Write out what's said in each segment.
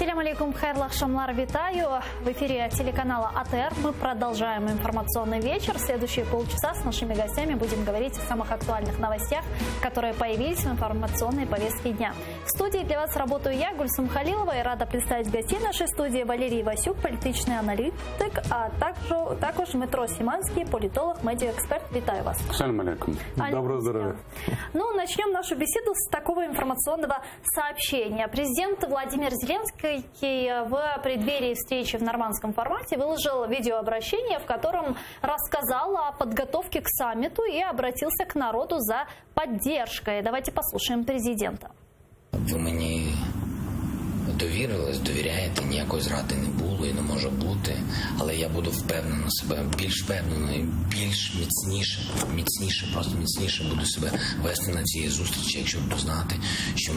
Ассаляму алейкум, хайрлах шамлар, витаю. В эфире телеканала АТР. Мы продолжаем информационный вечер. Следующие полчаса с нашими гостями будем говорить о самых актуальных новостях, которые появились в информационной повестке дня. В студии для вас работаю я, Гульсум Халилова, и рада представить гостей нашей студии: Валерий Васюк, политичный аналитик, а також Дмитро Симанский, политолог, медиаэксперт. Витаю вас. Ассаляму алейкум. Доброго здоровья. Ну, начнем нашу беседу с такого информационного сообщения. Президент Владимир Зеленский в преддверии встречи в нормандском формате выложил видеообращение, в котором рассказал о подготовке к саммиту и обратился к народу за поддержкой. Давайте послушаем президента. Ви мені довірились, довіряєте, ніякої зради не було і не може бути, але я буду впевнено себе, більш впевнено і більш міцніше буду себе вести на цій зустрічі, якщо буду знати, що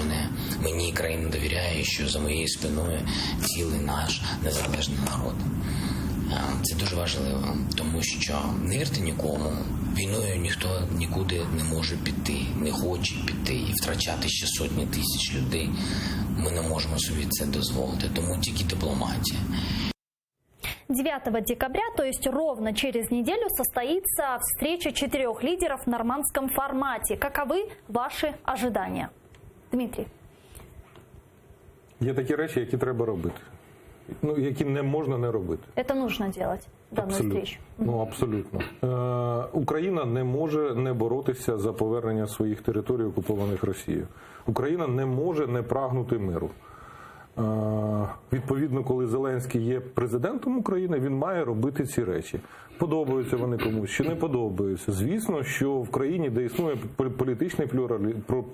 мені країна довіряє, що за моєю спиною цілий наш незалежний народ. Це дуже важливо, тому що не вірте нікому, війною ніхто нікуди не може піти, не хоче піти і втрачати ще сотні тисяч людей. Ми не можемо собі це дозволити, тому тільки дипломатія. 9 декабря, то есть ровно через неделю, состоится встреча 4 лидеров в нормандском формате. Каковы ваши ожидания? Дмитрий. Є такі речі, які треба робити. Які не можна не робити. Это нужно делать, данную встречу. Абсолютно. Україна не може не боротися за повернення своїх територій, окупованих Росією. Україна не може не прагнути миру. Відповідно, коли Зеленський є президентом України, він має робити ці речі. Подобаються вони комусь чи не подобаються. Звісно, що в країні, де існує політичний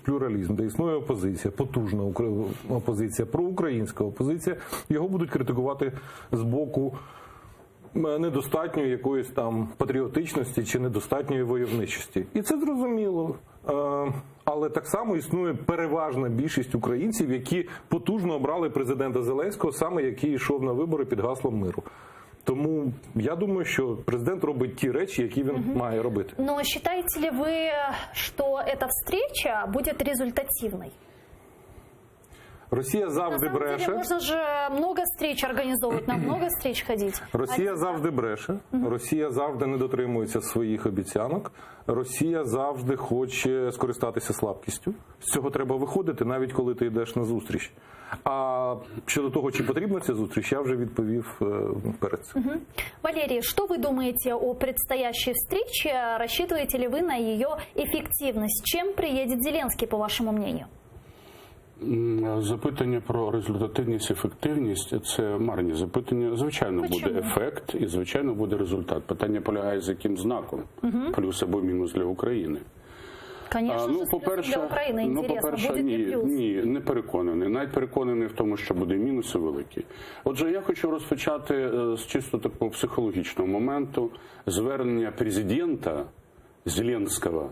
плюралізм, де існує опозиція, потужна опозиція, проукраїнська опозиція, його будуть критикувати з боку недостатньої якоїсь там патріотичності чи недостатньої войовничості. І це зрозуміло. Але так само існує переважна більшість українців, які потужно обрали президента Зеленського, саме який йшов на вибори під гаслом миру. Тому я думаю, що президент робить ті речі, які він має робити. Но считаете ли вы, что эта встреча будет результативной? Росія завжди бреше. На самом деле, можно же много встреч организовывать, на много встреч ходить. Росія завжди бреше. Росія завжди не дотримується своїх обіцянок. Росія завжди хоче скористатися слабкістю. З цього треба виходити, навіть коли ти йдеш на зустріч. А щодо того, чи потрібна ця зустріч, я вже відповів перед цим. Валерий, что вы думаете о предстоящей встрече? Рассчитываете ли вы на ее эффективность? Чем приедет Зеленский, по вашему мнению? Запитання про результативність, ефективність – це марні запитання. Звичайно, буде ефект і, звичайно, буде результат. Питання полягає, з яким знаком. Плюс або мінус для України. Конечно, для України, інтересно, буде і плюс. Ні, не переконаний. Навіть переконаний в тому, що буде мінуси великі. Отже, я хочу розпочати з чисто такого психологічного моменту. Звернення президента Зеленського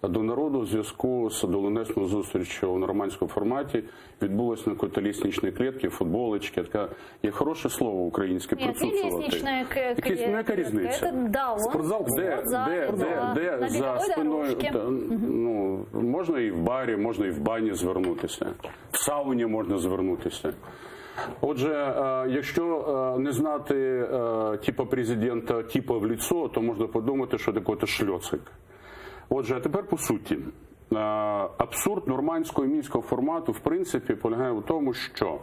до народу у зв'язку з доленесною зустрічю у нормандському форматі відбулося на якоїсь лісничній клітці, футболочці. Така є хороше слово українське присутствувати. Яка різниця? Спортзал, де за спиною, можна і в барі, можна і в бані звернутися, в сауні можна звернутися. Отже, якщо не знати типу президента типу в лицо, то можна подумати, що таке шльоцик. Отже, а тепер по суті. Абсурд нормандського і мінського формату, в принципі, полягає в тому, що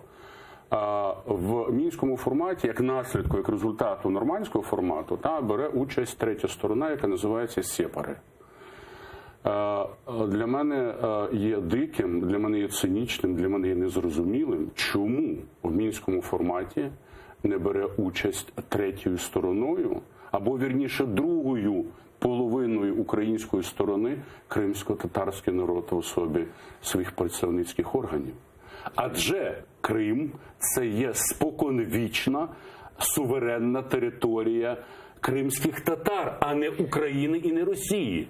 в мінському форматі, як наслідку, як результату нормандського формату, бере участь третя сторона, яка називається сепари. Для мене є диким, для мене є цинічним, для мене є незрозумілим, чому в мінському форматі не бере участь третьою стороною, або, вірніше, другою половиною української сторони кримсько-татарський народ в особі своїх представницьких органів. Адже Крим – це є споконвічна суверенна територія кримських татар, а не України і не Росії.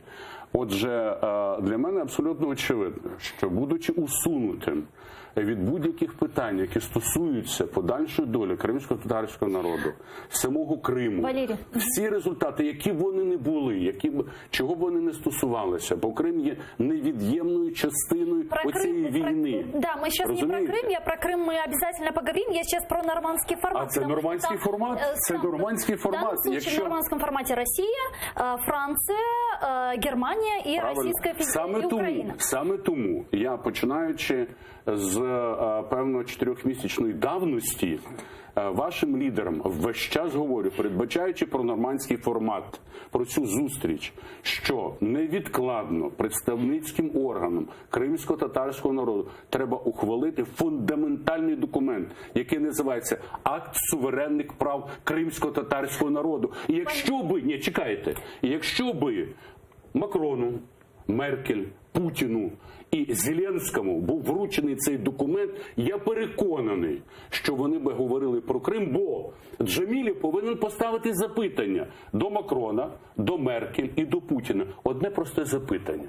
Отже, для мене абсолютно очевидно, що будучи усунутим від будь-яких питань, які стосуються подальшої долі кримсько-татарського народу, самого Криму, Валерій. всі результати, які б вони не були, чого б вони не стосувалися, бо Крим є невід'ємною частиною оцієї війни. Да, мы сейчас не про Крым, про Крым мы обязательно поговорим, я сейчас про нормандский формат. А це нормандський формат? Це нормандський формат. В данном случае в нормандском формате Россия, Франция, Германия и Российская Федерация, и Украина. Саме тому я, починаючи з, певно, 4-місячної давності, вашим лідерам весь час говорю, передбачаючи про нормандський формат, про цю зустріч, що невідкладно представницьким органам кримсько-татарського народу треба ухвалити фундаментальний документ, який називається «Акт суверенних прав кримсько-татарського народу». І якщо би, якщо би Макрону, Меркель, Путіну і Зеленському був вручений цей документ, я переконаний, що вони би говорили про Крим, бо Джемілєв повинен поставити запитання до Макрона, до Меркель і до Путіна. Одне просте запитання.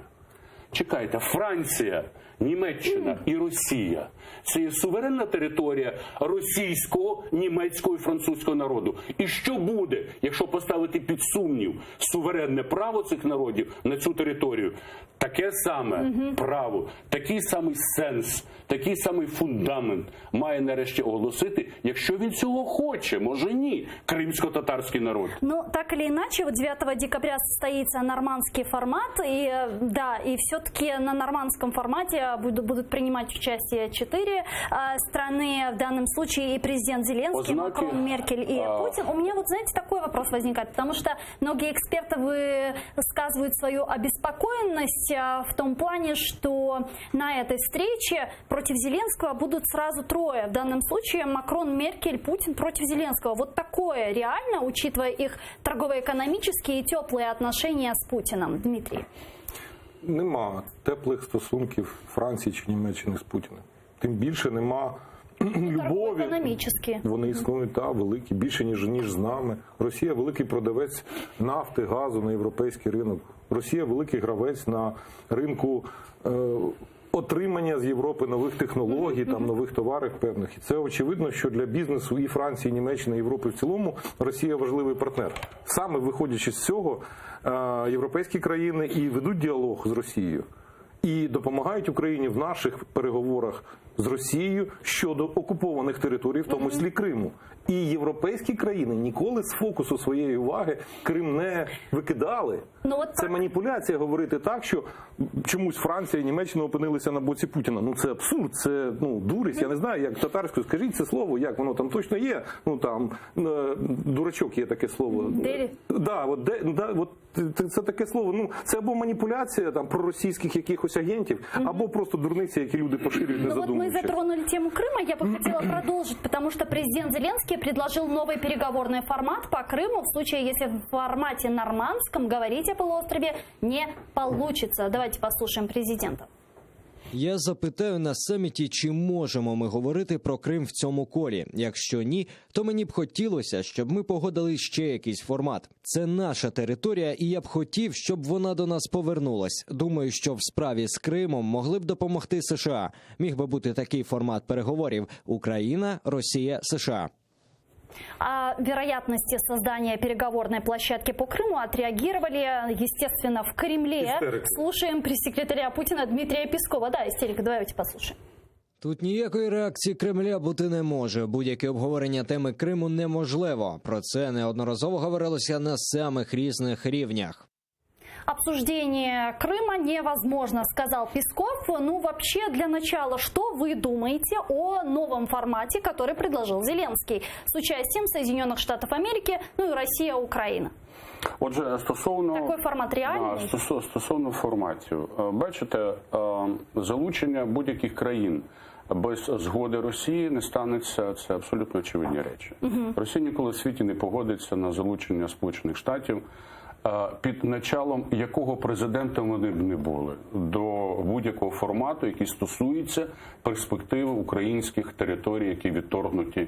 Чекайте, Франція, Німеччина і Росія – це є суверенна територія російського, німецького і французького народу. І що буде, якщо поставити під сумнів суверенне право цих народів на цю територію? Таке саме право, такий самий сенс, такий самий фундамент має нарешті оголосити, якщо він цього хоче, може ні, кримсько-татарський народ. Ну, так или иначе, вот 9 декабря состоится нормандский формат, и да, и все-таки на нормандском формате будут принимать участие 4 страны, в данном случае и президент Зеленский, Макрон, Меркель и Путин. У меня вот, знаете, такой вопрос возникает, потому что многие эксперты высказывают свою обеспокоенность в том плане, что на этой встрече против Зеленского будут сразу трое. В данном случае Макрон, Меркель, Путин против Зеленского. Вот такое реально, учитывая их торгово-экономические и теплые отношения с Путиным? Дмитрий. Нема теплих стосунків Франції чи Німеччини з Путіним. Тим більше нема любові. Економічні. Вони існують, великі, більше, ніж з нами. Росія – великий продавець нафти, газу на європейський ринок. Росія – великий гравець на ринку отримання з Європи нових технологій, нових товарів певних. І це очевидно, що для бізнесу і Франції, і Німеччини, і Європи в цілому Росія важливий партнер. Саме виходячи з цього, європейські країни і ведуть діалог з Росією. І допомагають Україні в наших переговорах з Росією щодо окупованих територій, в тому числі Криму. І європейські країни ніколи з фокусу своєї уваги Крим не викидали. Це маніпуляція говорити так, що чомусь Франція і Німеччина опинилися на боці Путіна. Ну це абсурд, це дурість. Я не знаю, як татарською, скажіть це слово, як воно там точно є. Дурачок є таке слово. Це таке слово. Це або маніпуляція проросійських якихось агентів, або просто дурниці, які люди поширюють, не задумуючись. Мы затронули тему Крыма, я бы хотела продолжить, потому что президент Зеленский предложил новый переговорный формат по Крыму в случае, если в формате нормандском говорить о полуострове не получится. Давайте послушаем президента. Я запитаю на саміті, чи можемо ми говорити про Крим в цьому колі. Якщо ні, то мені б хотілося, щоб ми погодили ще якийсь формат. Це наша територія, і я б хотів, щоб вона до нас повернулась. Думаю, що в справі з Кримом могли б допомогти США. Міг би бути такий формат переговорів – Україна, Росія, США. О вероятности создания переговорной площадки по Крыму отреагировали, естественно, в Кремле. Истерика. Слушаем пресс-секретаря Путина Дмитрия Пескова. Да, истерика, давайте послушаем. Тут ніякої реакції Кремля бути не може. Будь-яке обговорення теми Криму неможливо. Про це неодноразово говорилося на самих різних рівнях. Обсуждение Крыма невозможно, сказал Песков. Ну, вообще, для начала, что вы думаете о новом формате, который предложил Зеленский с участием Соединенных Штатов Америки, ну и Россия, Украина? Отже, стосовно такий формат реальний? Стосовно форматів, бачите, залучення будь-яких країн без згоди Росії не станеться, це абсолютно очевидні речі. Росія ніколи в світі не погодиться на залучення Сполучених Штатів, під началом якого президента вони б не були, до будь-якого формату, який стосується перспективи українських територій, які відторгнуті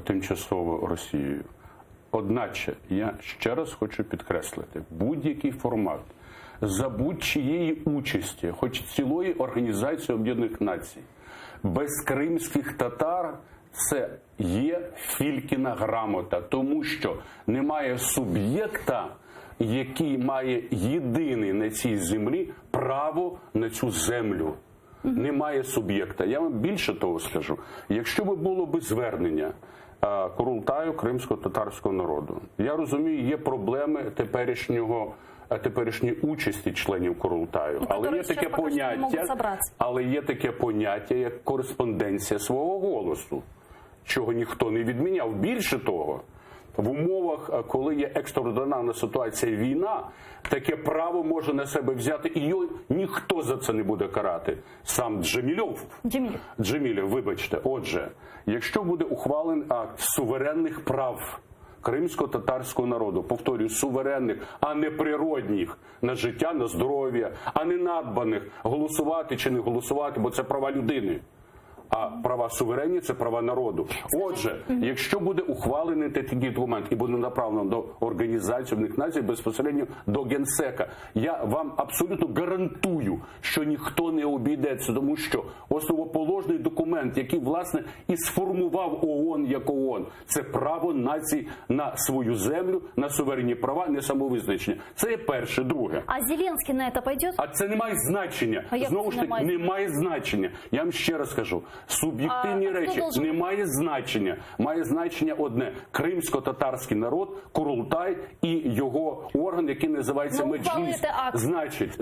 тимчасово Росією. Одначе, я ще раз хочу підкреслити, будь-який формат, за будь-чиєї участі, хоч цілої Організації Об'єднаних Націй, без кримських татар це є Филькіна грамота, тому що немає суб'єкта, який має єдиний на цій землі право на цю землю. Немає суб'єкта. Я вам більше того скажу. Якщо б було б звернення Курултаю кримсько-татарського народу, я розумію, є проблеми теперішньої участі членів Курултаю, але є таке поняття, як кореспонденція свого голосу, чого ніхто не відміняв. Більше того, в умовах, коли є екстраординарна ситуація, війна, таке право може на себе взяти, і його ніхто за це не буде карати. Сам Джемілєв, вибачте. Отже, якщо буде ухвалений акт суверенних прав кримсько-татарського народу, повторюю, суверенних, а не природних, на життя, на здоров'я, а не надбаних, голосувати чи не голосувати, бо це права людини. А права суверенні – це права народу. Отже, якщо буде ухвалений такий документ і буде направлено до Організації Об'єднаних Націй, безпосередньо до Генсека, я вам абсолютно гарантую, що ніхто не обійдеться, тому що основоположний документ, який, власне, і сформував ООН як ООН, це право націй на свою землю, на суверенні права, не самовизначення. Це є перше. Друге. А Зеленський на це піде? А це не має значення. Знову ж таки, не має значення. Я вам ще раз кажу. Суб'єктивні речі не має значення. Має значення одне. Кримсько-татарський народ, Курултай і його орган, який називається Меджліс. Значить,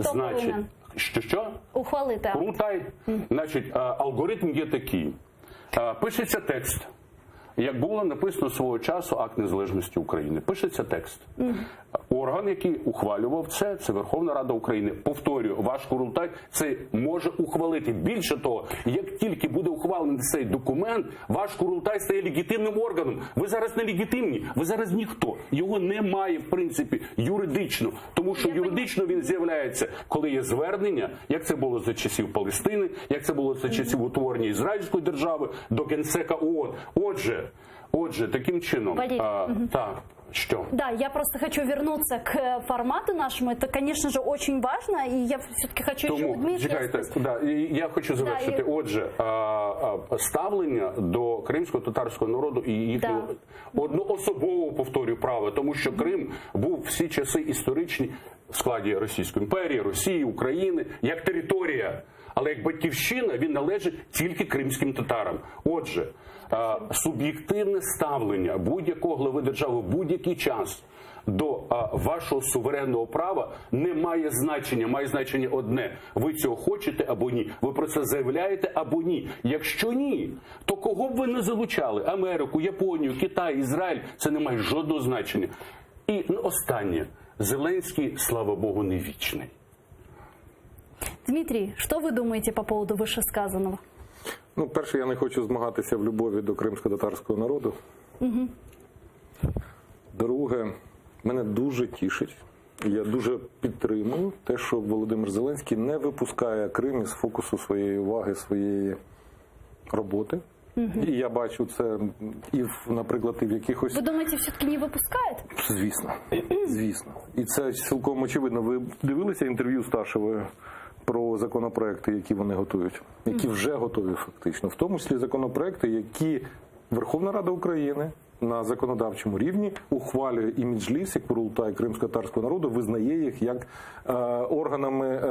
що? Ухвалити акт. Курултай. Значить, алгоритм є такий. Пишеться текст. Як було написано свого часу акт незалежності України. Пишеться текст. Орган, який ухвалював це Верховна Рада України. Повторюю, ваш Курултай це може ухвалити. Більше того, як тільки буде ухвалений цей документ, ваш Курултай стає легітимним органом. Ви зараз не легітимні, ви зараз ніхто. Його немає, в принципі, юридично. Тому що юридично він з'являється, коли є звернення, як це було за часів Палестини, як це було за часів утворення Ізраїльської держави, до Генсека ООН. Отже, таким чином, так, что? Да, я просто хочу вернуться к формату нашему. Это, конечно же, очень важно, и я все-таки хочу еще у Дмитрия... Я хочу завершити. Отже, ставлення до кримсько-татарського народу і їхнього одноособового, повторюю, права, тому що Крим був всі часи історичні в складі Російської імперії, Росії, України, як територія. Але як батьківщина він належить тільки кримським татарам. Отже, суб'єктивне ставлення будь-якого глави держави в будь-який час до вашого суверенного права не має значення. Має значення одне. Ви цього хочете або ні. Ви про це заявляєте або ні. Якщо ні, то кого б ви не залучали? Америку, Японію, Китай, Ізраїль. Це не має жодного значення. І останнє. Зеленський, слава Богу, не вічний. Дмитрий, что вы думаете по поводу вышесказанного? Ну, перше, я не хочу змагатися в любові до кримсько-татарського народу. Друге, мене дуже тішить, я дуже підтримую те, що Володимир Зеленський не випускає Крим із фокусу своєї уваги, своєї роботи. І я бачу це наприклад, і в якихось... Ви думаєте, все-таки не випускають? Звісно. І це цілком очевидно. Ви дивилися інтерв'ю Сташевої про законопроекти, які вони готують? Які вже готові фактично. В тому числі законопроекти, які Верховна Рада України на законодавчому рівні ухвалює і Меджліс, і Курултай кримсько-татарського народу, визнає їх як органами,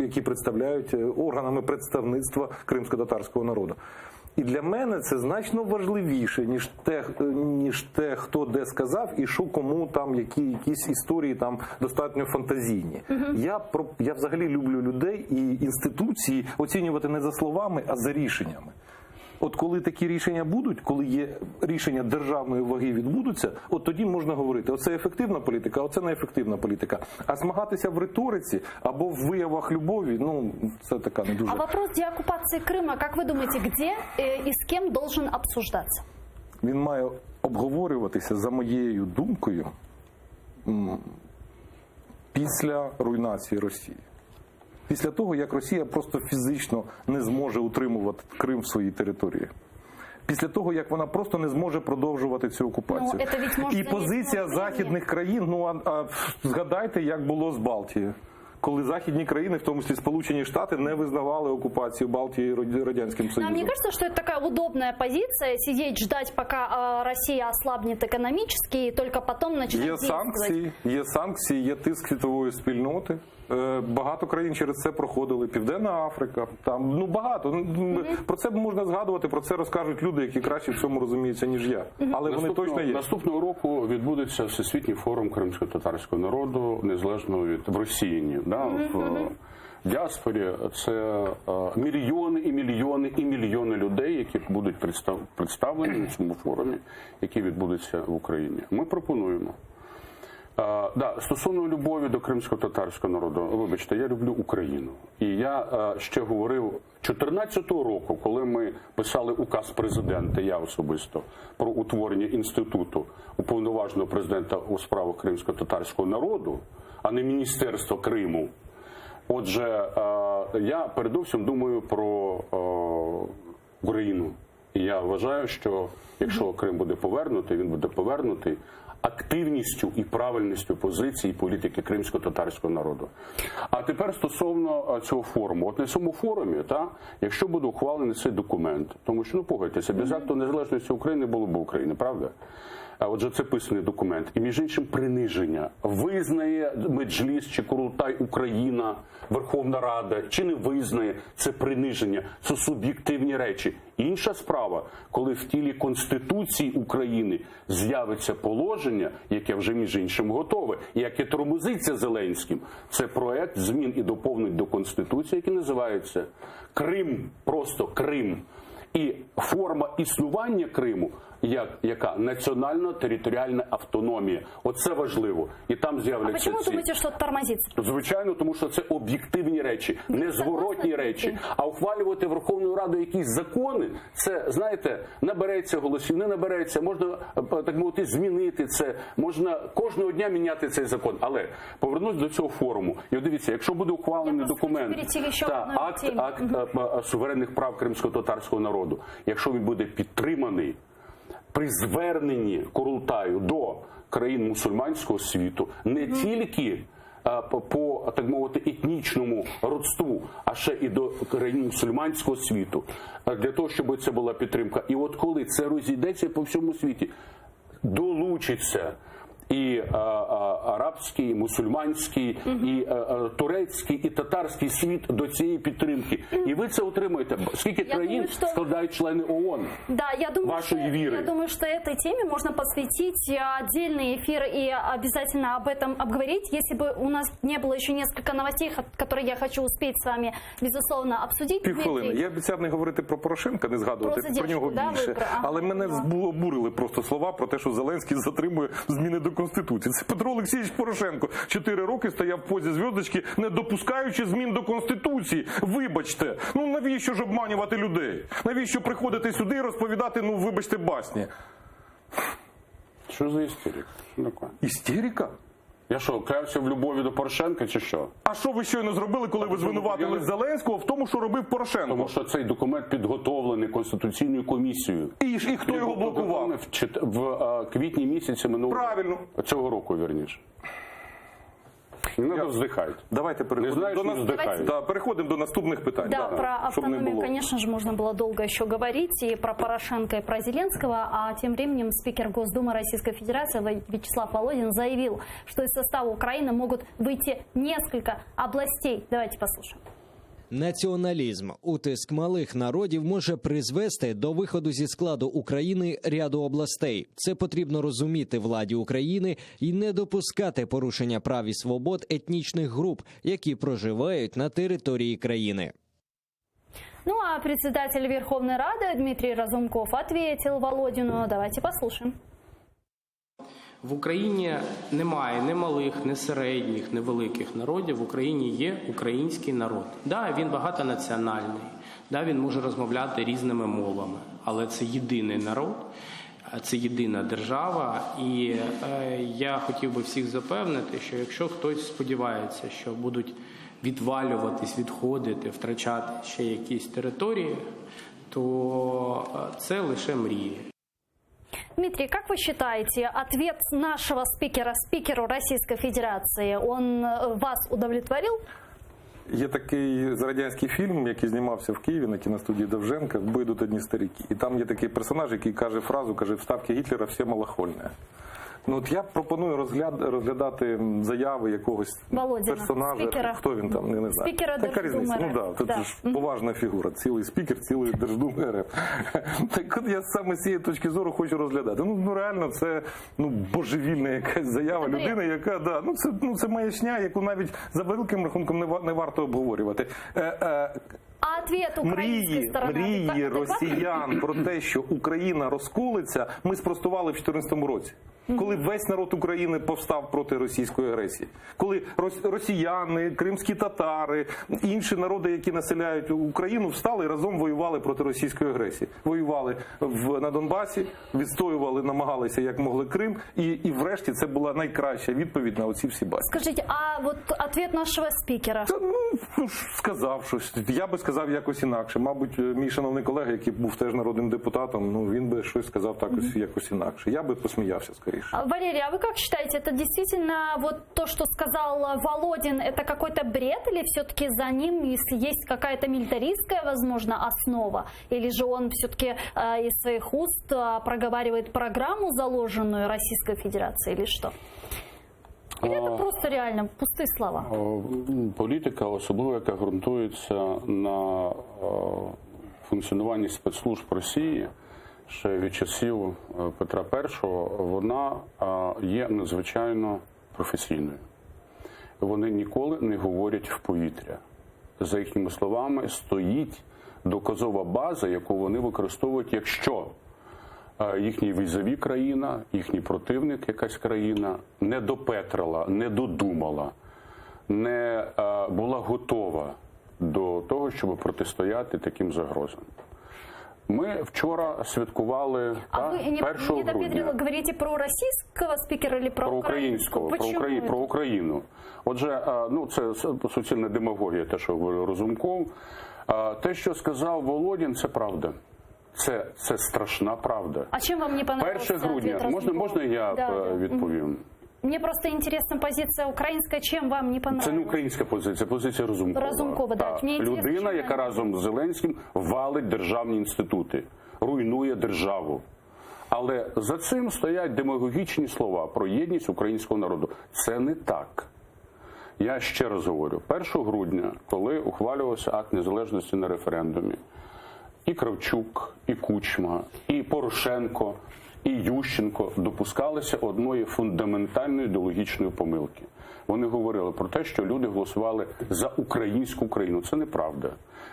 які представляють органами представництва кримсько-татарського народу. І для мене це значно важливіше, ніж те, хто де сказав і що кому там, якісь історії там достатньо фантазійні. Я взагалі люблю людей і інституції оцінювати не за словами, а за рішеннями. От коли такі рішення будуть, коли є рішення державної ваги відбудуться, от тоді можна говорити, оце ефективна політика, а оце неефективна політика. А змагатися в риториці або в виявах любові, ну, це така не дуже... А вопрос деоккупации Крыма, как вы думаете, где и с кем должен обсуждаться? Він має обговорюватися, за моєю думкою, після руйнації Росії. Після того, як Росія просто фізично не зможе утримувати Крим в своїй території. Після того, як вона просто не зможе продовжувати цю окупацію. І позиція західних країн, згадайте, як було з Балтією. коли західні країни, в тому числі Сполучені Штати, не визнавали окупацію Балтії Радянським Союзом. Мне кажется, что это такая удобная позиция, сидеть, ждать, пока Россия ослабнет экономически, и только потом начинать действовать. Є санкції, є тиск світової спільноти. Багато країн через це проходили. Південна Африка, там багато. Про це можна згадувати, про це розкажуть люди, які краще в цьому розуміються, ніж я. Але вони точно є. Наступного року відбудеться Всесвітній форум кримсько-татарського народу, незалежно від в Росії, в діаспорі. Це мільйони і мільйони і мільйони людей, які будуть представлені на цьому форумі, який відбудеться в Україні. Ми пропонуємо. Стосовно любові до кримсько-татарського народу, вибачте, я люблю Україну. І я ще говорив 2014 року, коли ми писали указ президента, я особисто, про утворення інституту уповноваженого президента у справах кримсько-татарського народу, а не Міністерства Криму. Отже, я передусім думаю про Україну. І я вважаю, що якщо Крим буде повернутий, він буде повернутий активністю і правильністю позиції політики кримсько-татарського народу. А тепер стосовно цього форуму. От на цьому форумі, якщо буде ухвалений цей документ, тому що, погодьтеся, без акту незалежності України було б України, правда? Отже, це писаний документ. І, між іншим, приниження. Визнає Меджліс чи Курултай Україна, Верховна Рада, чи не визнає, це приниження. Це суб'єктивні речі. Інша справа, коли в тілі Конституції України з'явиться положення, яке вже, між іншим, готове, і яке тормозиться Зеленським, це проект змін і доповнень до Конституції, який називається Крим, просто Крим. І форма існування Криму, яка національно-територіальна автономія. Оце важливо. І там з'являться чому думаєте, що тормозиться? Звичайно, тому що це об'єктивні речі, незворотні речі. А ухвалювати Верховною Радою якісь закони, це, знаєте, набереться голосів, не набереться, можна, так мовити, змінити це, можна кожного дня міняти цей закон. Але повернусь до цього форуму. І от дивіться, якщо буде ухвалений документ та акт суверенних прав кримсько-татарського народу, якщо він буде підтриманий при зверненні Курултаю до країн мусульманського світу, не тільки по, так мовити, етнічному родству, а ще і до країн мусульманського світу, для того, щоб це була підтримка. І от коли це розійдеться по всьому світі, долучиться і арабський, і мусульманський, і турецький, і татарський світ до цієї підтримки. І ви це отримуєте. Скільки країн складають члени ООН вашої віри? Я думаю, что этой теме можно посвятить отдельный эфир и обязательно об этом обговорить. Если бы у нас не было еще несколько новостей, которые я хочу успеть с вами, безусловно, обсудить. Півхвилини. Я обіцяв не говорити про Порошенка, не згадувати про нього більше. Але мене обурили просто слова про те, що Зеленський затримує зміни до Конституції. Це Петро Олексійович Порошенко 4 роки стояв в позі зв'язочки, не допускаючи змін до Конституції. Вибачте, навіщо ж обманювати людей? Навіщо приходити сюди і розповідати, вибачте, басні? Що за істерика? Істерика? Я що, каявся в любові до Порошенка чи що? А що ви щойно зробили, коли ви звинуватили Зеленського в тому, що робив Порошенко? Тому що цей документ підготовлений Конституційною комісією. І хто його блокував? В квітні місяці минулого. Правильно. Цього року, вірніше. Не треба вздихати. Давайте переходимо до наступних питань. Да, про автономию, конечно же, можно было долго еще говорить, и про Порошенко, и про Зеленского, а тем временем спикер Госдумы Российской Федерации Вячеслав Володин заявил, что из состава Украины могут выйти несколько областей. Давайте послушаем. Націоналізм, утиск малих народів може призвести до виходу зі складу України ряду областей. Це потрібно розуміти владі України і не допускати порушення прав і свобод етнічних груп, які проживають на території країни. Ну а председатель Верховной Рады Дмитрий Разумков ответил Володину. Давайте послушаем. В Україні немає ні малих, ні середніх, ні великих народів. В Україні є український народ. Да, він багатонаціональний, да, він може розмовляти різними мовами, але це єдиний народ, це єдина держава. І я хотів би всіх запевнити, що якщо хтось сподівається, що будуть відвалюватись, відходити, втрачати ще якісь території, то це лише мрії. Дмитрий, как вы считаете, ответ нашего спикера, спикеру Российской Федерации, он вас удовлетворил? Є такий радянський фільм, який знімався в Києві на кіностудії Довженка, «В бой йдуть одні старики». І там є такий персонаж, який каже фразу, каже, в ставці Гітлера всі малохольне. Ну, от я пропоную розглядати заяви якогось Володіна, персонажа. спікера. Хто він там, не знаю. Спікера Така різниця. Держдуми Ну, да, це ж поважна фігура. Цілий спікер, цілий Держдуми РФ. Так от я саме з цієї точки зору хочу розглядати. Ну реально, це божевільна якась заява людини, яка, це маячня, яку навіть за великим рахунком не варто обговорювати. А ответ української сторони? Мрії росіян про те, що Україна розколиться, ми спростували в 2014 році. Коли весь народ України повстав проти російської агресії. Коли росіяни, кримські татари, інші народи, які населяють Україну, встали і разом воювали проти російської агресії. Воювали на Донбасі, відстоювали, намагалися як могли Крим, і врешті це була найкраща відповідь на оці всі басні. Скажіть, а от ответ нашого спікера? Сказав щось. Я би сказав якось інакше. Мабуть, мій шановний колега, який був теж народним депутатом, він би щось сказав якось інакше. Я би посміявся скоріше. Валерий, а вы как считаете, это действительно вот то, что сказал Володин, это какой-то бред, или все-таки за ним есть какая-то милитаристская, возможно, основа? Или же он все-таки из своих уст проговаривает программу, заложенную Российской Федерацией, или что? Или это просто реально пустые слова? Політика, особливо яка ґрунтується на функціонуванні спецслужб Росії, ще від часів Петра І, вона є надзвичайно професійною. Вони ніколи не говорять в повітря. За їхніми словами, стоїть доказова база, яку вони використовують, якщо їхній візаві країна, їхній противник, якась країна, не допетрила, не додумала, не була готова до того, щоб протистояти таким загрозам. Ми вчора святкували 1 грудня. Говорите про російського спікера чи про українського? Про Україну. Отже, це суцільна демагогія, те, що говорив Разумков. Те, що сказав Володін, це правда. Це страшна правда. А чим вам не понравився 1 грудня. Можна я відповім? Мне просто интересна позиция украинская. Чем вам не понравилось? Це не українська позиція, позиція Разумкова. Разумкова, да. Людина, яка разом з Зеленським валить державні інститути, руйнує державу. Але за цим стоять демагогічні слова про єдність українського народу. Це не так. Я ще раз говорю, 1 грудня, коли ухвалювався акт незалежності на референдумі, і Кравчук, і Кучма, і Порошенко, і Ющенко допускалися одної фундаментальної ідеологічної помилки. Вони говорили про те, що люди голосували за українську Україну. Це неправда.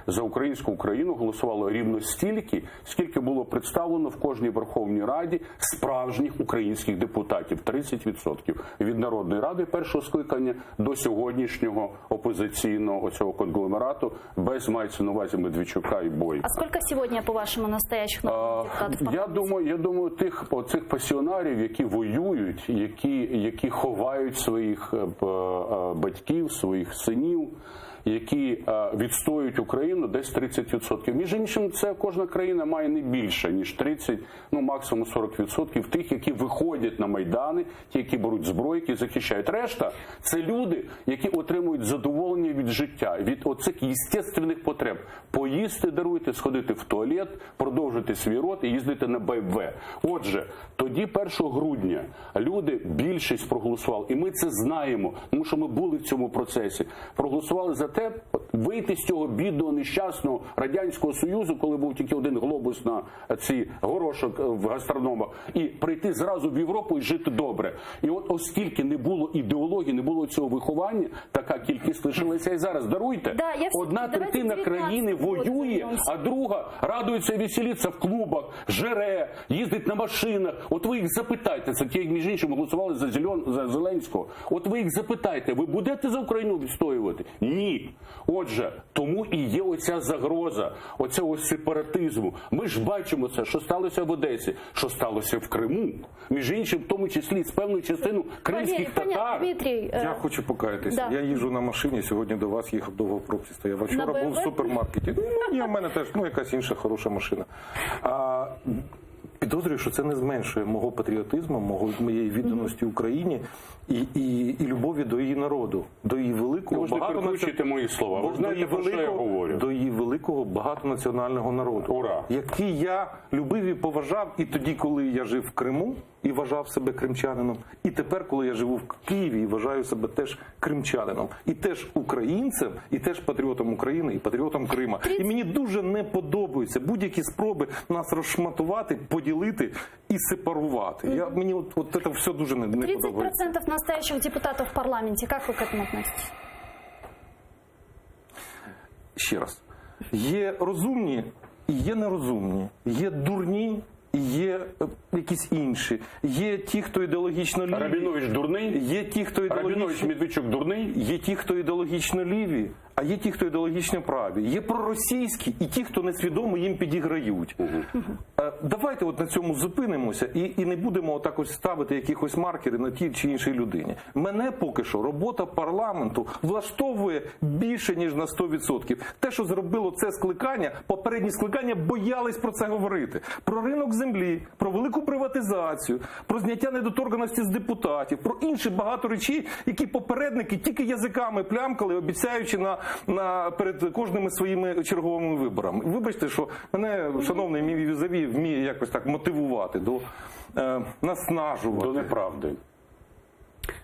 За українську Україну голосувало рівно стільки, скільки було представлено в кожній Верховній Раді справжніх українських депутатів. 30% від Народної Ради першого скликання до сьогоднішнього опозиційного оцього конгломерату, без, мається на увазі, Медведчука і Бойка. А скільки сьогодні, по-вашому, настоящих народних депутатів? Я думаю, цих пасіонарів, які воюють, які ховають своїх батьків, своїх синів, які відстоюють Україну, десь 30%. Між іншим, це кожна країна має не більше, ніж 30, максимум 40% тих, які виходять на майдани, ті, які беруть зброю, які захищають. Решта – це люди, які отримують задоволення від життя, від оцих єстественних потреб. Поїсти даруйте, сходити в туалет, продовжити свій рот і їздити на БМВ. Отже, тоді 1 грудня люди, більшість проголосували, і ми це знаємо, тому що ми були в цьому процесі, проголосували за те, вийти з цього бідного, нещасного Радянського Союзу, коли був тільки один глобус на ці горошок в гастрономах, і прийти зразу в Європу і жити добре. І от оскільки не було ідеології, не було цього виховання, така кількість лишилася і зараз. Даруйте, одна третина країни воює, а друга радується і веселиться в клубах, жере, їздить на машинах. От ви їх запитайте, це ті, між іншим, голосували за Зеленського. От ви їх запитайте, ви будете за Україну відстоювати? Ні. Отже, тому і є оця загроза, оцього сепаратизму. Ми ж бачимо це, що сталося в Одесі, що сталося в Криму. Між іншим, в тому числі з певною частиною кримських татар. Я хочу покаятися. Я їжджу на машині, сьогодні до вас їхав довго в пробці стояв. Вчора був в супермаркеті. У мене теж якась інша хороша машина. підозрюю, що це не зменшує мого патріотизму, моєї відданості Україні і любові до її народу, до її великого, ви ж не перекручуєте мої слова, ви знаєте, про що я говорю. До її великого багатонаціонального народу, Ура! Який я любив і поважав і тоді, коли я жив в Криму і вважав себе кримчанином, і тепер, коли я живу в Києві і вважаю себе теж кримчанином, і теж українцем, і теж патріотом України, і патріотом Крима. І мені дуже не подобаються будь-які спроби нас розшматувати, поділити і сепарувати. Мені от це все дуже не подобається. 30% настоящих депутатов в парламенте, как вы к этому относитесь? Ще раз. Є розумні і є нерозумні. Є дурні і є якісь інші. Є ті, хто ідеологічно ліві. Рабінович дурний? Є ті, хто Рабінович Медведчук дурний? Є ті, хто ідеологічно ліві, а є ті, хто ідеологічно праві. Є проросійські і ті, хто несвідомо їм підіграють. Давайте от на цьому зупинимося і не будемо отак ось ставити якихось маркери на тій чи іншій людині. Мене поки що робота парламенту влаштовує більше, ніж на 100%. Те, що зробило це скликання, попередні скликання боялись про це говорити. Про ринок землі, про велику приватизацію, про зняття недоторканності з депутатів, про інші багато речей, які попередники тільки язиками плямкали, обіцяючи перед кожними своїми черговими виборами. Вибачте, що мене, шановний мій візаві, вміє якось так мотивувати, наснажувати. До неправди.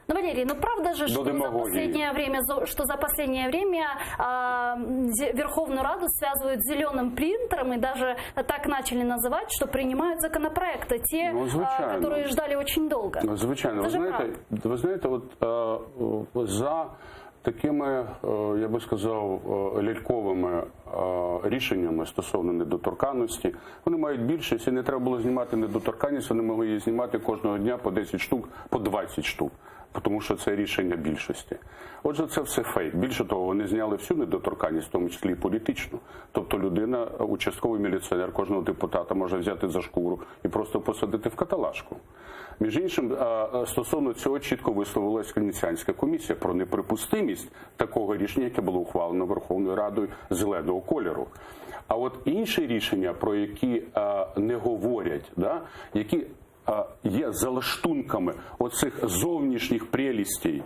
Ну, Валерий, ну правда же, что за последнее время Верховную Раду связывают с зеленым принтером и даже так начали называть, что принимают законопроекты, те, которые ждали очень долго. Ну, звичайно. Ви знаєте, от за такими, я би сказав, ляльковими рішеннями стосовно недоторканності, вони мають більшість, і не треба було знімати недоторканність, вони могли її знімати кожного дня по 10 штук, по 20 штук, тому що це рішення більшості. Отже, це все фейк. Більше того, вони зняли всю недоторканність, в тому числі і політичну. Тобто людина, участковий міліціонер кожного депутата може взяти за шкуру і просто посадити в каталажку. Між іншим, стосовно цього чітко висловилась Венеціанська комісія про неприпустимість такого рішення, яке було ухвалено Верховною Радою зеленого кольору. А от інші рішення, про які не говорять, які є залаштунками оцих зовнішніх прелістей,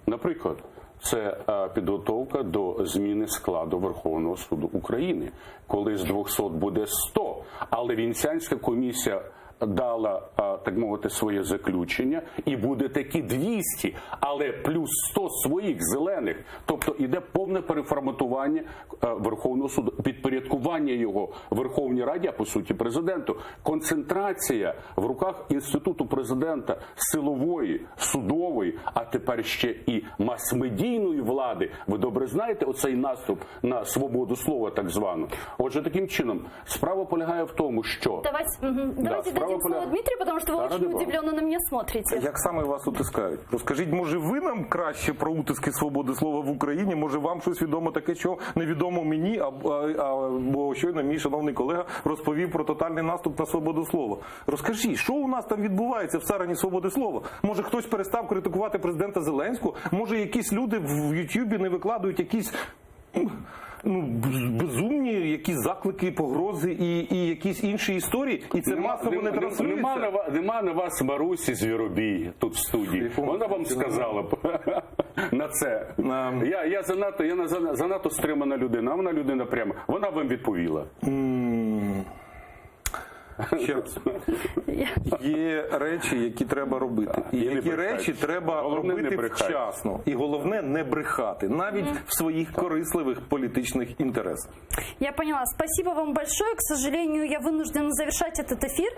наприклад, це підготовка до зміни складу Верховного суду України, коли з 200 буде 100, але Венеціанська комісія дала, так мовити, своє заключення, і буде такі 200, але плюс 100 своїх зелених. Тобто іде повне переформатування Верховного суду, підпорядкування його Верховній Раді, а по суті президенту. Концентрація в руках інституту президента силової, судової, а тепер ще і мас-медійної влади. Ви добре знаєте оцей наступ на свободу слова, так звану. Отже, таким чином, справа полягає в тому, що... Давайте дадим слово Дмитрию, потому что вы очень удивленно на меня смотрите. Як саме вас утискають? Розкажіть, може ви нам краще про утиски свободи слова в Україні? Може вам щось відомо таке, що невідомо мені, або щойно мій шановний колега розповів про тотальний наступ на свободу слова? Розкажіть, що у нас там відбувається в царині свободи слова? Може хтось перестав критикувати президента Зеленського? Може якісь люди в Ютубі не викладають якісь... безумні якісь заклики, погрози і якісь інші історії, і це масово не транслюється. Нема на вас Марусі Звіробій тут в студії. Вона вам сказала на це. Я занадто стримана людина, а вона людина прямо. Вона вам відповіла. Ще раз. Є речі, які треба робити. І які речі треба робити вчасно. І головне не брехати, навіть в своїх корисливих політичних інтересах. Я поняла. Спасибо вам большое. К сожалению, я вынуждена завершать этот эфир.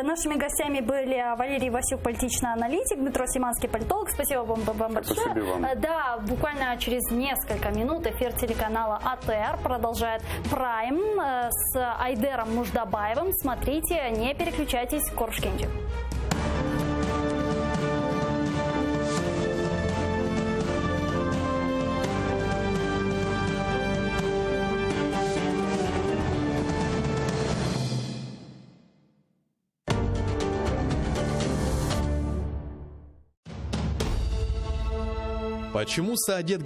Нашими гостями были Валерий Васюк, политичный аналитик, Дмитро Симанский, политолог. Спасибо вам большое. Спасибо вам. Да, буквально через несколько минут эфир телеканала АТР продолжает Прайм с Айдером Муждабаевым. Смотрите, не переключайтесь, Коршкенчик. Почему Саадет